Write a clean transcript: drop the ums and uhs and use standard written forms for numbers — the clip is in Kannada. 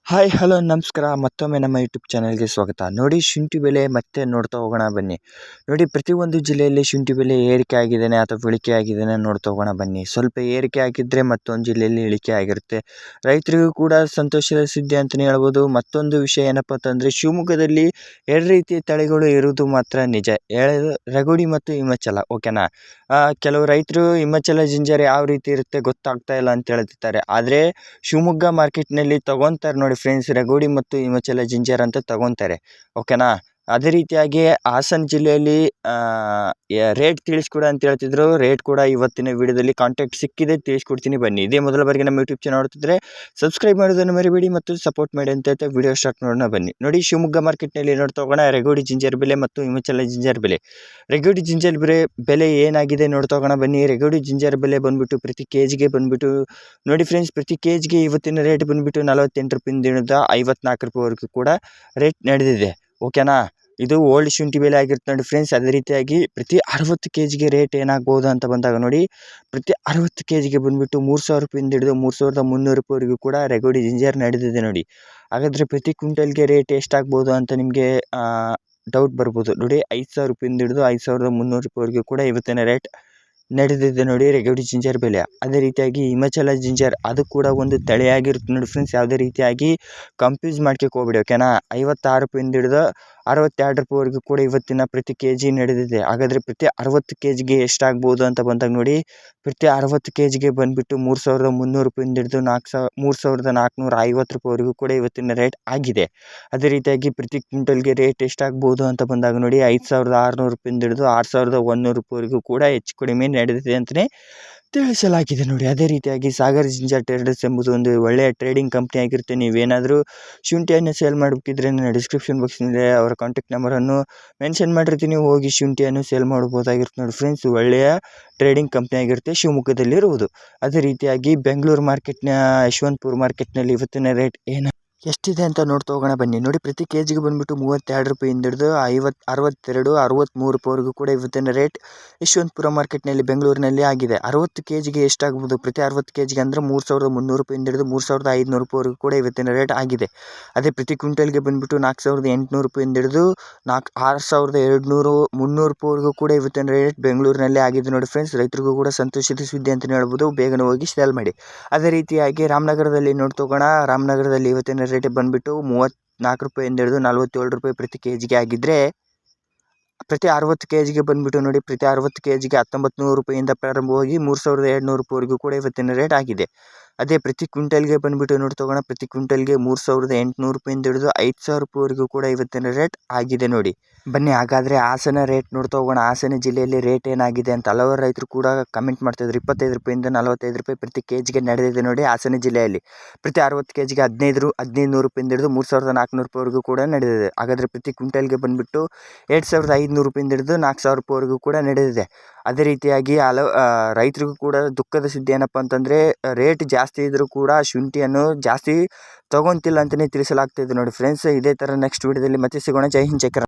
ಹಾಯ್ ಹಲೋ ನಮಸ್ಕಾರ ಮತ್ತೊಮ್ಮೆ ನಮ್ಮ ಯೂಟ್ಯೂಬ್ ಚಾನಲ್ಗೆ ಸ್ವಾಗತ. ನೋಡಿ, ಶುಂಠಿ ಬೆಲೆ ಮತ್ತೆ ನೋಡ್ತಾ ಹೋಗೋಣ ಬನ್ನಿ. ನೋಡಿ, ಪ್ರತಿಯೊಂದು ಜಿಲ್ಲೆಯಲ್ಲಿ ಶುಂಠಿ ಬೆಲೆ ಏರಿಕೆ ಆಗಿದ್ದೇನೆ ಅಥವಾ ಇಳಿಕೆ ಆಗಿದ್ದೇನೆ ನೋಡ್ತಾ ಹೋಗೋಣ ಬನ್ನಿ. ಸ್ವಲ್ಪ ಏರಿಕೆ ಆಗಿದ್ದರೆ ಮತ್ತೊಂದು ಜಿಲ್ಲೆಯಲ್ಲಿ ಇಳಿಕೆ ಆಗಿರುತ್ತೆ. ರೈತರಿಗೂ ಕೂಡ ಸಂತೋಷದ ಸುದ್ದಿ ಅಂತಲೇ ಹೇಳ್ಬೋದು. ಮತ್ತೊಂದು ವಿಷಯ ಏನಪ್ಪ ಅಂತಂದರೆ, ಶಿವಮೊಗ್ಗದಲ್ಲಿ ಎರಡು ರೀತಿಯ ತಳಿಗಳು ಇರುವುದು ಮಾತ್ರ ನಿಜ. ರಗುಡಿ ಮತ್ತು ಹಿಮಾಚಲ, ಓಕೆನಾ. ಕೆಲವು ರೈತರು ಹಿಮಾಚಲ ಜಿಂಜರ್ ಯಾವ ರೀತಿ ಇರುತ್ತೆ ಗೊತ್ತಾಗ್ತಾ ಇಲ್ಲ ಅಂತ ಹೇಳ್ತಿರ್ತಾರೆ. ಆದರೆ ಶಿವಮೊಗ್ಗ ಮಾರ್ಕೆಟ್ನಲ್ಲಿ ತಗೊತಾರೆ ನೋಡಿ ಫ್ರೆಂಡ್ಸ್, ರಗೋಡಿ ಮತ್ತು ಹಿಮಾಚಲ ಜಿಂಜರ್ ಅಂತ ತಗೊತಾರೆ, ಓಕೆನಾ. ಅದೇ ರೀತಿಯಾಗಿ ಹಾಸನ ಜಿಲ್ಲೆಯಲ್ಲಿ ರೇಟ್ ತಿಳಿಸ್ಕೊಡ ಅಂತ ಹೇಳ್ತಿದ್ರು. ರೇಟ್ ಕೂಡ ಇವತ್ತಿನ ವಿಡಿಯೋದಲ್ಲಿ ಕಾಂಟ್ಯಾಕ್ಟ್ ಸಿಕ್ಕಿದೆ, ತಿಳಿಸ್ಕೊಡ್ತೀನಿ ಬನ್ನಿ. ಇದೇ ಮೊದಲ ಬಾರಿಗೆ ನಮ್ಮ ಯೂಟ್ಯೂಬ್ ಚಾನಲ್ ನೋಡ್ತಿದ್ರೆ ಸಬ್ಸ್ಕ್ರೈಬ್ ಮಾಡೋದನ್ನು ಮರಿಬೇಡಿ ಮತ್ತು ಸಪೋರ್ಟ್ ಮಾಡಿ ಅಂತ ಹೇಳ್ತಾ ವಿಡಿಯೋ ಸ್ಟಾರ್ಟ್ ಮಾಡೋಣ ಬನ್ನಿ. ನೋಡಿ, ಶಿವಮೊಗ್ಗ ಮಾರ್ಕೆಟ್ನಲ್ಲಿ ನೋಡ್ತಾ ಹೋಗೋಣ ರಗೋಡಿ ಜಿಂಜರ್ ಬೆಲೆ ಮತ್ತು ಹಿಮಾಚಲ ಜಿಂಜರ್ ಬೆಲೆ. ರಗೋಡಿ ಜಿಂಜರ್ ಬೆಲೆ ಏನಾಗಿದೆ ನೋಡ್ತಾ ಹೋಗೋಣ ಬನ್ನಿ. ರಗೋಡಿ ಜಿಂಜರ್ ಬೆಲೆ ಬಂದ್ಬಿಟ್ಟು ಪ್ರತಿ ಕೆಜಿಗೆ ಬಂದ್ಬಿಟ್ಟು ನೋಡಿ ಫ್ರೆಂಡ್ಸ್, ಪ್ರತಿ ಕೆಜಿಗೆ ಇವತ್ತಿನ ರೇಟ್ ಬಂದ್ಬಿಟ್ಟು 48 ರೂಪಾಯಿಂದ 54 ರೂಪಾಯಿವರೆಗೂ ಕೂಡ ರೇಟ್ ನಡೆದಿದೆ, ಓಕೆನಾ. ಇದು ಓಲ್ಡ್ ಶುಂಠಿ ಬೆಲೆ ಆಗಿರುತ್ತೆ ನೋಡಿ ಫ್ರೆಂಡ್ಸ್. ಅದೇ ರೀತಿಯಾಗಿ ಪ್ರತಿ 60 ಕೆಜಿಗೆ ರೇಟ್ ಏನಾಗ್ಬೋದು ಅಂತ ಬಂದಾಗ ನೋಡಿ, ಪ್ರತಿ 60 ಕೆಜಿಗೆ ಬಂದುಬಿಟ್ಟು 3000 ರೂಪಾಯಿಂದ ಹಿಡಿದು 3300 ರೂಪಾಯಿವರೆಗೂ ಕೂಡ ರಗೋಡಿ ಜಿಂಜರ್ ನಡೆದಿದೆ ನೋಡಿ. ಹಾಗಾದರೆ ಪ್ರತಿ ಕ್ವಿಂಟಲ್ಗೆ ರೇಟ್ ಎಷ್ಟಾಗ್ಬೋದು ಅಂತ ನಿಮಗೆ ಡೌಟ್ ಬರ್ಬೋದು. ನೋಡಿ, 5000 ರೂಪಾಯಿಂದ ಹಿಡಿದು 5300 ರೂಪಾಯಿವರೆಗೂ ಕೂಡ ಇವತ್ತಿನ ರೇಟ್ ನಡೆದಿದೆ ನೋಡಿ ರಗೋಡಿ ಜಿಂಜರ್ ಬೆಲೆ. ಅದೇ ರೀತಿಯಾಗಿ ಹಿಮಾಚಲ ಜಿಂಜರ್, ಅದು ಕೂಡ ಒಂದು ತಳಿಯಾಗಿರುತ್ತೆ ನೋಡಿ ಫ್ರೆಂಡ್ಸ್. ಯಾವುದೇ ರೀತಿಯಾಗಿ ಕನ್ಫ್ಯೂಸ್ ಮಾಡ್ಕೋಕೆ ಹೋಗ್ಬೇಡಿ, ಓಕೆನಾ. 56 ರೂಪಾಯಿಂದ ಹಿಡಿದು 62 ರೂಪಾಯಿವರೆಗೂ ಕೂಡ ಇವತ್ತಿನ ಪ್ರತಿ ಕೆಜಿ ನಡೆದಿದೆ. ಹಾಗಾದರೆ ಪ್ರತಿ 60 ಕೆಜಿಗೆ ಎಷ್ಟಾಗ್ಬೋದು ಅಂತ ಬಂದಾಗ ನೋಡಿ, ಪ್ರತಿ 60 ಕೆಜಿಗೆ ಬಂದುಬಿಟ್ಟು 3300 ರೂಪಾಯಿಂದ ಹಿಡಿದು 3450 ರೂಪಾಯಿವರೆಗೂ ಕೂಡ ಇವತ್ತಿನ ರೇಟ್ ಆಗಿದೆ. ಅದೇ ರೀತಿಯಾಗಿ ಪ್ರತಿ ಕ್ವಿಂಟಲ್ಗೆ ರೇಟ್ ಎಷ್ಟಾಗ್ಬೋದು ಅಂತ ಬಂದಾಗ ನೋಡಿ, 5600 ರೂಪಾಯಿಂದ ಹಿಡಿದು 6100 ರೂಪಾಯಿವರೆಗೂ ಕೂಡ ಹೆಚ್ಚು ಕಡಿಮೆ ನಡೆದಿದೆ ಅಂತಲೇ ತಿಳಿಸಲಾಗಿದೆ ನೋಡಿ. ಅದೇ ರೀತಿಯಾಗಿ ಸಾಗರ್ ಜಿಂಜರ್ ಟ್ರೇಡರ್ಸ್ ಎಂಬುದು ಒಂದು ಒಳ್ಳೆಯ ಟ್ರೇಡಿಂಗ್ ಕಂಪ್ನಿ ಆಗಿರುತ್ತೆ. ನೀವೇನಾದರೂ ಶುಂಠಿಯನ್ನು ಸೇಲ್ ಮಾಡಬೇಕಿದ್ರೆ ನನ್ನ ಡಿಸ್ಕ್ರಿಪ್ಷನ್ ಬಾಕ್ಸ್ನಲ್ಲಿ ಅವರ ಕಾಂಟ್ಯಾಕ್ಟ್ ನಂಬರನ್ನು ಮೆನ್ಷನ್ ಮಾಡಿರ್ತೀನಿ, ಹೋಗಿ ಶುಂಠಿಯನ್ನು ಸೇಲ್ ಮಾಡ್ಬೋದಾಗಿರುತ್ತೆ ನೋಡಿ ಫ್ರೆಂಡ್ಸ್. ಒಳ್ಳೆಯ ಟ್ರೇಡಿಂಗ್ ಕಂಪ್ನಿ ಆಗಿರುತ್ತೆ, ಶಿವಮೊಗ್ಗದಲ್ಲಿರುವುದು. ಅದೇ ರೀತಿಯಾಗಿ ಬೆಂಗಳೂರು ಮಾರ್ಕೆಟ್ನ ಯಶವಂತಪುರ ಮಾರ್ಕೆಟ್ನಲ್ಲಿ ಇವತ್ತಿನ ರೇಟ್ ಎಷ್ಟಿದೆ ಅಂತ ನೋಡ್ತಾ ಹೋಗೋಣ ಬನ್ನಿ. ನೋಡಿ, ಪ್ರತಿ ಕೆಜಿಗೆ ಬಂದುಬಿಟ್ಟು 32 ರೂಪಾಯಿಂದ ಹಿಡಿದು 62, 63 ರೂಪಾಯಿವರೆಗೂ ಕೂಡ ಇವತ್ತಿನ ರೇಟ್ ಯಶವಂತಪುರ ಮಾರ್ಕೆಟ್ನಲ್ಲಿ ಬೆಂಗಳೂರಿನಲ್ಲಿ ಆಗಿದೆ. 60 ಕೆಜಿಗೆ ಎಷ್ಟಾಗ್ಬೋದು, ಪ್ರತಿ 60 ಕೆಜಿಗೆ ಅಂದರೆ 3300 ರೂಪಾಯಿಂದ ಹಿಡಿದು 3500 ರೂಪಾಯಿವರೆಗೂ ಕೂಡ ಇವತ್ತಿನ ರೇಟ್ ಆಗಿದೆ. ಅದೇ ಪ್ರತಿ ಕ್ವಿಂಟಲ್ಗೆ ಬಂದುಬಿಟ್ಟು 4800 ರೂಪಾಯಿಂದ ಹಿಡಿದು 6200, 300 ರೂಪಾಯಿವರೆಗೂ ಕೂಡ ಇವತ್ತಿನ ರೇಟ್ ಬೆಂಗಳೂರಿನಲ್ಲಿ ಆಗಿದೆ ನೋಡಿ ಫ್ರೆಂಡ್ಸ್. ರೈತರಿಗೂ ಕೂಡ ಸಂತೋಷದ ಸುದ್ದಿ ಅಂತಲೇ ಹೇಳ್ಬೋದು, ಬೇಗನೆ ಹೋಗಿ ಸೇಲ್ ಮಾಡಿ. ಅದೇ ರೀತಿಯಾಗಿ ರಾಮನಗರದಲ್ಲಿ ನೋಡ್ತಾ ಹೋಗೋಣ. ರಾಮನಗರದಲ್ಲಿ ಇವತ್ತಿನ ರೇಟ್ ಬಂದುಬಿಟ್ಟು 34 ರೂಪಾಯಿಂದ ಹಿಡಿದು 47 ರೂಪಾಯಿ ಪ್ರತಿ ಕೆಜಿಗೆ ಆಗಿದ್ದರೆ, ಪ್ರತಿ 60 ಕೆಜಿಗೆ ಬಂದುಬಿಟ್ಟು ನೋಡಿ, ಪ್ರತಿ 60 ಕೆಜಿಗೆ 1900 ರೂಪಾಯಿಂದ ಪ್ರಾರಂಭವಾಗಿ 3200 ರೂಪಾಯಿವರೆಗೂ ಕೂಡ ಇವತ್ತಿನ ರೇಟ್ ಆಗಿದೆ. ಅದೇ ಪ್ರತಿ ಕ್ವಿಂಟಲ್ಗೆ ಬಂದುಬಿಟ್ಟು ನೋಡ್ತಾ ಹೋಗೋಣ. ಪ್ರತಿ ಕ್ವಿಂಟಲ್ಗೆ 3800 ರೂಪಾಯಿಂದ ಹಿಡಿದು 5000 ರೂಪಾಯಿವರೆಗೂ ಕೂಡ ಇವತ್ತಿನ ರೇಟ್ ಆಗಿದೆ ನೋಡಿ. ಬನ್ನಿ ಹಾಗಾದರೆ ಹಾಸನ ರೇಟ್ ನೋಡ್ತಾ ಹೋಗೋಣ. ಹಾಸನ ಜಿಲ್ಲೆಯಲ್ಲಿ ರೇಟ್ ಏನಾಗಿದೆ ಅಂತ ಹಲವಾರು ರೈತರು ಕೂಡ ಕಮೆಂಟ್ ಮಾಡ್ತಾಯಿದ್ರು. 25 ರೂಪಾಯಿಂದ 45 ರೂಪಾಯಿ ಪ್ರತಿ ಕೆಜಿಗೆ ನಡೆದಿದೆ ನೋಡಿ ಹಾಸನ ಜಿಲ್ಲೆಯಲ್ಲಿ. ಪ್ರತಿ 60 ಕೆಜಿಗೆ 1500 ರೂಪಾಯಿಂದ ಹಿಡಿದು 3400 ರೂಪಾಯಿವರೆಗೂ ಕೂಡ ನಡೆದಿದೆ. ಹಾಗಾದರೆ ಪ್ರತಿ ಕ್ವಿಂಟಲ್ಗೆ ಬಂದುಬಿಟ್ಟು 7500 ರೂಪಾಯಿಂದ ಹಿಡಿದು 4000 ರೂಪಾಯಿವರೆಗೂ ಕೂಡ ನಡೆದಿದೆ. ಅದೇ ರೀತಿಯಾಗಿ ರೈತರಿಗೂ ಕೂಡ ದುಃಖದ ಸುದ್ದಿ ಏನಪ್ಪ ಅಂತಂದರೆ, ರೇಟ್ ಜಾಸ್ತಿ ಇದ್ದರೂ ಕೂಡ ಶುಂಠಿಯನ್ನು ಜಾಸ್ತಿ ತೊಗೊತಿಲ್ಲ ಅಂತಲೇ ತಿಳಿಸಲಾಗ್ತಾಯಿದೆ ನೋಡಿ ಫ್ರೆಂಡ್ಸ್. ಇದೇ ಥರ ನೆಕ್ಸ್ಟ್ ವಿಡಿಯೋದಲ್ಲಿ ಮತ್ತೆ ಸಿಗೋಣ. ಜೈ ಹಿಂದ್, ಜೈ ಕರ್ನಾಟಕ.